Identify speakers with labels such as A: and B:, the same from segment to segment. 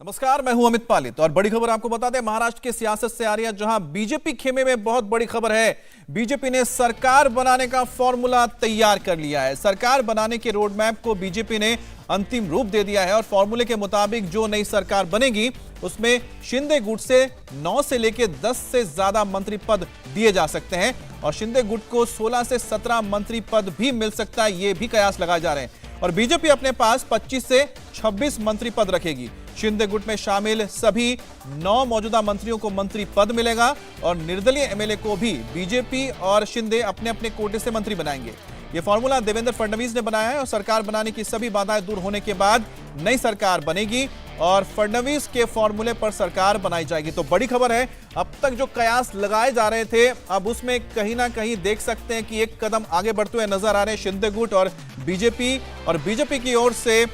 A: नमस्कार, मैं हूं अमित पालित और बड़ी खबर आपको बता दें, महाराष्ट्र की सियासत से आ रही है, जहां बीजेपी खेमे में बहुत बड़ी खबर है। बीजेपी ने सरकार बनाने का फॉर्मूला तैयार कर लिया है। सरकार बनाने के रोड मैप को बीजेपी ने अंतिम रूप दे दिया है और फॉर्मूले के मुताबिक जो नई सरकार बनेगी उसमें शिंदे गुट से 9 से लेकर 10 से ज्यादा मंत्री पद दिए जा सकते हैं और शिंदे गुट को 16 से 17 मंत्री पद भी मिल सकता है, ये भी कयास लगाए जा रहे हैं। और बीजेपी अपने पास 25 से 26 मंत्री पद रखेगी। शिंदे गुट में शामिल सभी 9 मौजूदा मंत्रियों को मंत्री पद मिलेगा और निर्दलीय एमएलए को भी बीजेपी और शिंदे अपने अपने कोटे से मंत्री बनाएंगे। यह फॉर्मूला देवेंद्र फडणवीस ने बनाया है और सरकार बनाने की सभी बाधाएं दूर होने के बाद नई सरकार बनेगी और फडणवीस के फॉर्मूले पर सरकार बनाई जाएगी। तो बड़ी खबर है, अब तक जो कयास लगाए जा रहे थे अब उसमें कहीं ना कहीं देख सकते हैं कि एक कदम आगे बढ़ते हुए नजर आ रहे हैं शिंदे गुट और बीजेपी की ओर से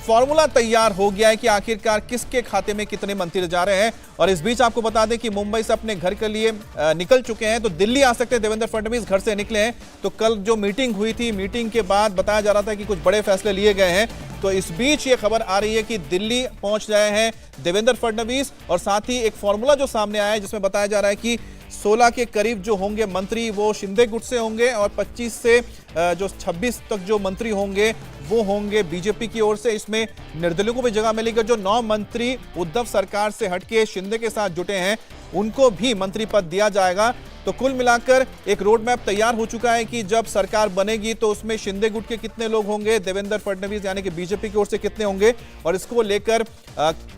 A: फॉर्मूला तैयार हो गया है कि आखिरकार किसके खाते में कितने मंत्री जा रहे हैं। और इस बीच आपको बता दें कि मुंबई से अपने घर के लिए निकल चुके हैं, तो दिल्ली आ सकते हैं। देवेंद्र फडणवीस घर से निकले हैं, तो कल जो मीटिंग हुई थी, मीटिंग के बाद बताया जा रहा था कि कुछ बड़े फैसले लिए गए हैं। तो इस बीच ये खबर आ रही है कि दिल्ली पहुंच गए हैं देवेंद्र फडणवीस और साथ ही एक फॉर्मूला जो सामने आया है जिसमें बताया जा रहा है कि 16 के करीब जो होंगे मंत्री वो शिंदे गुट से होंगे और 25 से जो 26 तक जो मंत्री होंगे वो होंगे बीजेपी की ओर से। इसमें निर्दलीयों को भी जगह मिलेगी। जो 9 मंत्री उद्धव सरकार से हटके शिंदे के साथ जुटे हैं उनको भी मंत्री पद दिया जाएगा। तो कुल मिलाकर एक रोड मैप तैयार हो चुका है कि जब सरकार बनेगी तो उसमें शिंदे गुट के कितने लोग होंगे, देवेंद्र फडणवीस यानी कि बीजेपी की ओर से कितने होंगे। और इसको लेकर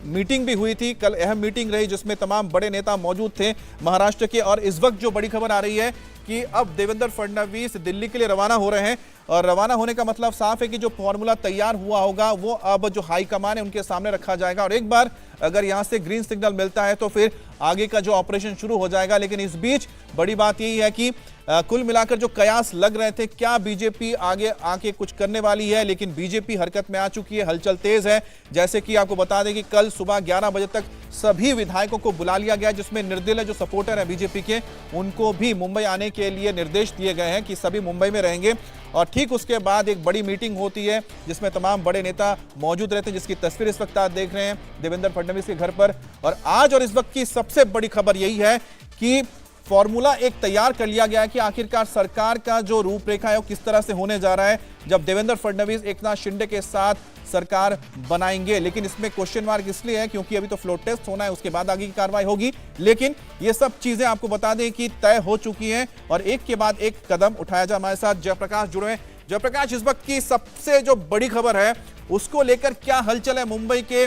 A: मीटिंग भी हुई थी, कल अहम मीटिंग रही जिसमें तमाम बड़े नेता मौजूद थे महाराष्ट्र के। और इस वक्त जो बड़ी खबर आ रही है कि अब देवेंद्र फडणवीस दिल्ली के लिए रवाना हो रहे हैं और रवाना होने का मतलब साफ है कि जो फॉर्मूला तैयार हुआ होगा वो अब जो हाईकमान है उनके सामने रखा जाएगा और एक बार अगर यहां से ग्रीन सिग्नल मिलता है तो फिर आगे का जो ऑपरेशन शुरू हो जाएगा। लेकिन इस बीच बड़ी बात यही है कि कुल मिलाकर जो कयास लग रहे थे, क्या बीजेपी आगे आके कुछ करने वाली है, लेकिन बीजेपी हरकत में आ चुकी है, हलचल तेज है। जैसे कि आपको बता दें कि कल सुबह 11 बजे तक सभी विधायकों को बुला लिया गया, जिसमें निर्दलीय जो सपोर्टर है बीजेपी के उनको भी मुंबई आने के लिए निर्देश दिए गए हैं कि सभी मुंबई में रहेंगे। और ठीक उसके बाद एक बड़ी मीटिंग होती है जिसमें तमाम बड़े नेता मौजूद रहते हैं, जिसकी तस्वीर इस वक्त आप देख रहे हैं देवेंद्र फडणवीस के घर पर। और आज और इस वक्त की सबसे बड़ी खबर यही है कि फॉर्मूला एक तैयार कर लिया गया है कि आखिरकार सरकार का जो रूपरेखा है वो किस तरह से होने जा रहा है जब देवेंद्र फडणवीस एकनाथ शिंदे के साथ सरकार बनाएंगे। लेकिन इसमें क्वेश्चन मार्क इसलिए है क्योंकि अभी तो फ्लोर टेस्ट होना है, उसके बाद आगे की कार्रवाई होगी। लेकिन ये सब चीजें आपको बता दें कि तय हो चुकी हैं और एक के बाद एक कदम उठाया जा। हमारे साथ जयप्रकाश जुड़े हैं। जयप्रकाश, इस वक्त की सबसे जो बड़ी खबर है उसको लेकर क्या हलचल है मुंबई के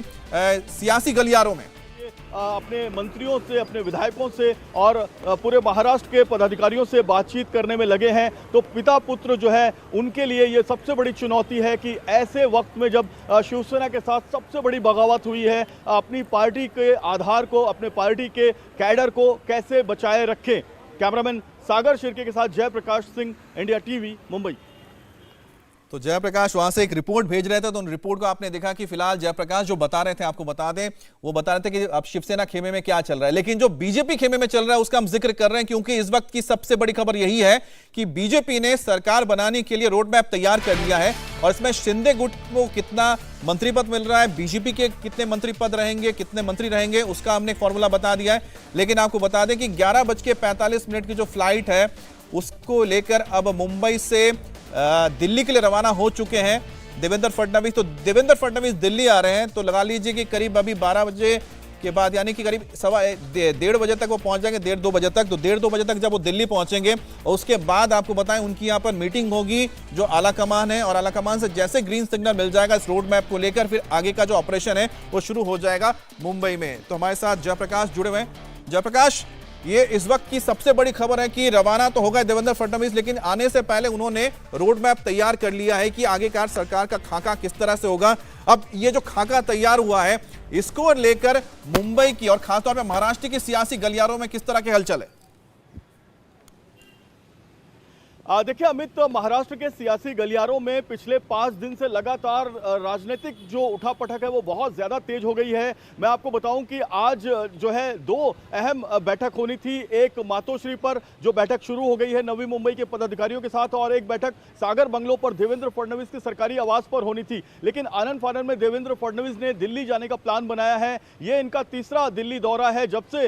A: सियासी गलियारों में?
B: अपने मंत्रियों से, अपने विधायकों से और पूरे महाराष्ट्र के पदाधिकारियों से बातचीत करने में लगे हैं। तो पिता पुत्र जो है उनके लिए ये सबसे बड़ी चुनौती है कि ऐसे वक्त में जब शिवसेना के साथ सबसे बड़ी बगावत हुई है, अपनी पार्टी के आधार को, अपने पार्टी के कैडर को कैसे बचाए रखें। कैमरामैन सागर शिर्के के साथ जयप्रकाश सिंह, इंडिया टीवी, मुंबई।
A: तो जयप्रकाश वहां से एक रिपोर्ट भेज रहे थे, तो उन रिपोर्ट को आपने देखा कि फिलहाल जयप्रकाश जो बता रहे थे, आपको बता दें, वो बता रहे थे कि अब शिवसेना खेमे में क्या चल रहा है। लेकिन जो बीजेपी खेमे में चल रहा है उसका हम जिक्र कर रहे हैं क्योंकि इस वक्त की सबसे बड़ी खबर यही है कि बीजेपी ने सरकार बनाने के लिए रोड मैप तैयार कर लिया है और इसमें शिंदे गुट को कितना मंत्री पद मिल रहा है, बीजेपी के कितने मंत्री पद रहेंगे, कितने मंत्री रहेंगे, उसका हमने फॉर्मूला बता दिया है। लेकिन आपको बता दें कि 11:45 की जो फ्लाइट है उसको लेकर अब मुंबई से दिल्ली के लिए रवाना हो चुके हैं देवेंद्र फडणवीस। तो देवेंद्र फडणवीस दिल्ली आ रहे हैं, तो लगा लीजिए कि करीब अभी 12 बजे के बाद यानी कि करीब 1:15 बजे तक वो पहुंच जाएंगे, 1:30-2 बजे तक। तो 1:30-2 बजे तक जब वो दिल्ली पहुंचेंगे और उसके बाद आपको बताएं उनकी यहाँ पर मीटिंग होगी जो आला कमान है और आला कमान से जैसे ग्रीन सिग्नल मिल जाएगा इस रोड मैप को लेकर फिर आगे का जो ऑपरेशन है वो शुरू हो जाएगा मुंबई में। तो हमारे साथ जयप्रकाश जुड़े हुए हैं। जयप्रकाश, ये इस वक्त की सबसे बड़ी खबर है कि रवाना तो होगा देवेंद्र फडणवीस, लेकिन आने से पहले उन्होंने रोड मैप तैयार कर लिया है कि आगेकार सरकार का खाका किस तरह से होगा। अब ये जो खाका तैयार हुआ है इसको लेकर मुंबई की और खासतौर पर महाराष्ट्र की सियासी गलियारों में किस तरह के हलचल है?
B: देखिए अमित, महाराष्ट्र के सियासी गलियारों में पिछले 5 दिन से लगातार राजनीतिक जो उठापटक है वो बहुत ज़्यादा तेज हो गई है। मैं आपको बताऊं कि आज जो है 2 अहम बैठक होनी थी। एक मातोश्री पर जो बैठक शुरू हो गई है नवी मुंबई के पदाधिकारियों के साथ, और एक बैठक सागर बंगलों पर देवेंद्र फडणवीस के सरकारी आवास पर होनी थी। लेकिन आनन फानन में देवेंद्र फडणवीस ने दिल्ली जाने का प्लान बनाया है। ये इनका तीसरा दिल्ली दौरा है जब से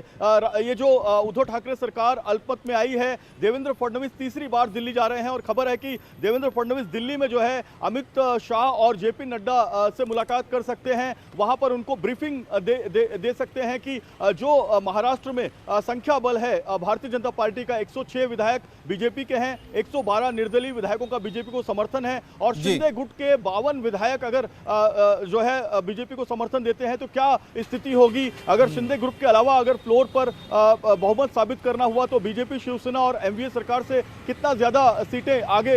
B: ये जो उद्धव ठाकरे सरकार अल्पमत में आई है। देवेंद्र फडणवीस तीसरी बार दिल्ली जा रहे हैं और खबर है कि देवेंद्र फडणवीस दिल्ली में जो है अमित शाह और जेपी नड्डा से मुलाकात कर सकते हैं। वहां पर उनको ब्रीफिंग दे सकते हैं कि जो महाराष्ट्र में संख्या बल है भारतीय जनता पार्टी का 106 विधायक बीजेपी के हैं, 112 निर्दलीय विधायकों का बीजेपी को समर्थन है, और शिंदे गुट के 52 विधायक अगर जो है बीजेपी को समर्थन देते हैं तो क्या स्थिति होगी। अगर शिंदे ग्रुप के अलावा अगर फ्लोर पर बहुमत साबित करना हुआ तो बीजेपी, शिवसेना और एमवीए सरकार से कितना ज्यादा सीटें आगे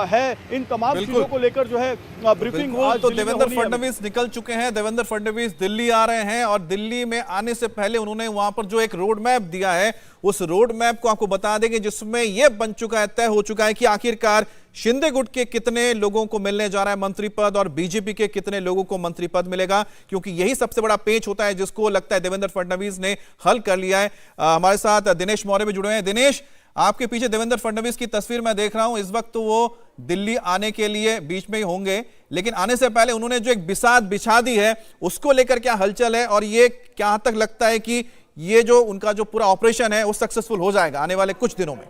B: है, इन तमाम चीजों को लेकर जो है ब्रीफिंग आज
A: तो देवेंद्र फडणवीस निकल चुके हैं। देवेंद्र फडणवीस दिल्ली आ रहे हैं और दिल्ली में आने से पहले उन्होंने वहां पर जो एक रोड मैप दिया है उस रोड मैप को आपको बता देंगे, जिसमें यह बन चुका है, तय हो चुका है कि आखिरकार शिंदे गुट के कितने लोगों को मिलने जा रहा है मंत्री पद और बीजेपी के कितने लोगों को मंत्री पद मिलेगा, क्योंकि यही सबसे बड़ा पेच होता है जिसको लगता है देवेंद्र फडणवीस ने हल कर लिया है। हमारे साथ दिनेश मौर्य भी जुड़े हैं। दिनेश, आपके पीछे देवेंद्र फडणवीस की तस्वीर मैं देख रहा हूं। इस वक्त तो वो दिल्ली आने के लिए बीच में ही होंगे, लेकिन आने से पहले उन्होंने जो एक बिसात बिछा दी है उसको लेकर क्या हलचल है, और ये क्या तक लगता है कि ये जो उनका जो पूरा ऑपरेशन है वो सक्सेसफुल हो जाएगा आने वाले कुछ दिनों में?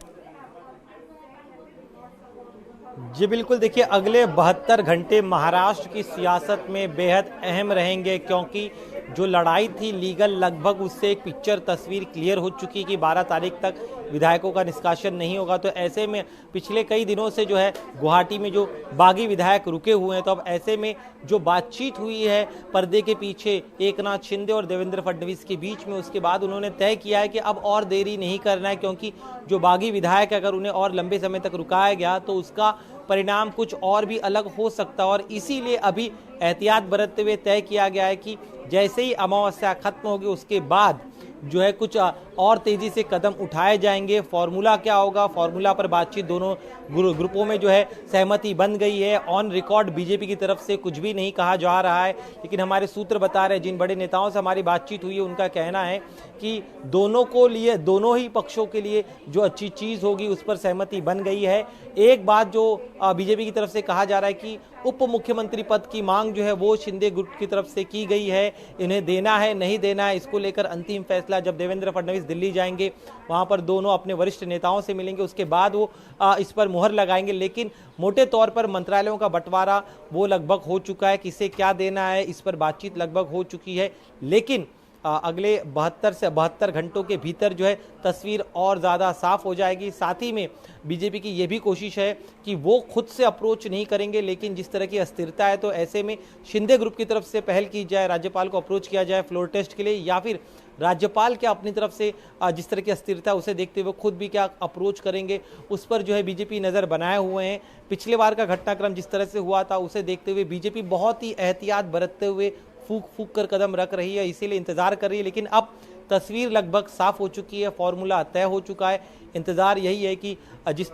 C: जी बिल्कुल, देखिए अगले 72 घंटे महाराष्ट्र की सियासत में बेहद अहम रहेंगे, क्योंकि जो लड़ाई थी लीगल लगभग उससे एक पिक्चर तस्वीर क्लियर हो चुकी कि 12 तारीख तक विधायकों का निष्कासन नहीं होगा। तो ऐसे में पिछले कई दिनों से जो है गुवाहाटी में जो बागी विधायक रुके हुए हैं, तो अब ऐसे में जो बातचीत हुई है पर्दे के पीछे एकनाथ शिंदे और देवेंद्र फडणवीस के बीच में, उसके बाद उन्होंने तय किया है कि अब और देरी नहीं करना है, क्योंकि जो बागी विधायक अगर उन्हें और लंबे समय तक रुकाया गया तो उसका परिणाम कुछ और भी अलग हो सकता है। और इसीलिए अभी एहतियात बरतते हुए तय किया गया है कि जैसे ही अमावस्या खत्म होगी उसके बाद जो है कुछ और तेजी से कदम उठाए जाएंगे। फॉर्मूला क्या होगा, फॉर्मूला पर बातचीत दोनों ग्रुपों में जो है सहमति बन गई है। ऑन रिकॉर्ड बीजेपी की तरफ से कुछ भी नहीं कहा जा रहा है, लेकिन हमारे सूत्र बता रहे हैं, जिन बड़े नेताओं से हमारी बातचीत हुई है उनका कहना है कि दोनों ही पक्षों के लिए जो अच्छी चीज होगी उस पर सहमति बन गई है। एक बात जो बीजेपी की तरफ से कहा जा रहा है कि उप मुख्यमंत्री पद की मांग जो है वो शिंदे ग्रुप की तरफ से की गई है। इन्हें देना है नहीं देना है, इसको लेकर अंतिम फैसला जब देवेंद्र फडणवीस दिल्ली जाएंगे वहां पर दोनों अपने वरिष्ठ नेताओं से मिलेंगे, उसके बाद वो इस पर मुहर लगाएंगे। लेकिन मोटे तौर पर मंत्रालयों का बंटवारा वो लगभग हो चुका है, किसे क्या देना है इस पर बातचीत लगभग हो चुकी है। लेकिन अगले 72 से 72 घंटों के भीतर जो है तस्वीर और ज़्यादा साफ हो जाएगी। साथ ही में बीजेपी की ये भी कोशिश है कि वो खुद से अप्रोच नहीं करेंगे, लेकिन जिस तरह की अस्थिरता है तो ऐसे में शिंदे ग्रुप की तरफ से पहल की जाए, राज्यपाल को अप्रोच किया जाए फ्लोर टेस्ट के लिए, या फिर राज्यपाल क्या अपनी तरफ से जिस तरह की अस्थिरता उसे देखते हुए खुद भी क्या अप्रोच करेंगे उस पर जो है बीजेपी नज़र बनाए हुए हैं। पिछले बार का घटनाक्रम जिस तरह से हुआ था उसे देखते हुए बीजेपी बहुत ही एहतियात बरतते हुए फूक कर कदम रख रही है, इसीलिए इंतजार कर रही है। लेकिन अब तस्वीर लगभग साफ हो चुकी है, फॉर्मूला तय हो चुका है। इंतजार यही है कि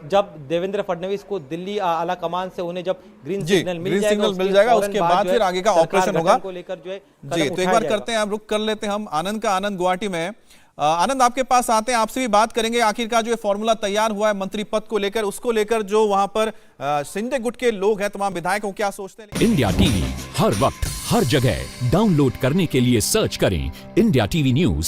C: जब देवेंद्र फडणवीस को दिल्ली आला कमान से उन्हें जब ग्रीन सिग्नल मिल जाएगा
A: उसके बाद फिर आगे का ऑपरेशन होगा
C: को लेकर जो है
A: जी। तो एक बार करते हैं, आप रुक कर लेते हैं हम आनंद का। आनंद गुवाहाटी में, आनंद आपके पास आते हैं, आपसे भी बात करेंगे आखिरकार जो फॉर्मूला तैयार हुआ है मंत्री पद को लेकर, उसको लेकर जो वहां पर शिंदे गुट के लोग हैं तमाम विधायक क्या सोचते हैं।
D: इंडिया टीवी हर वक्त हर जगह डाउनलोड करने के लिए सर्च करें इंडिया टीवी न्यूज।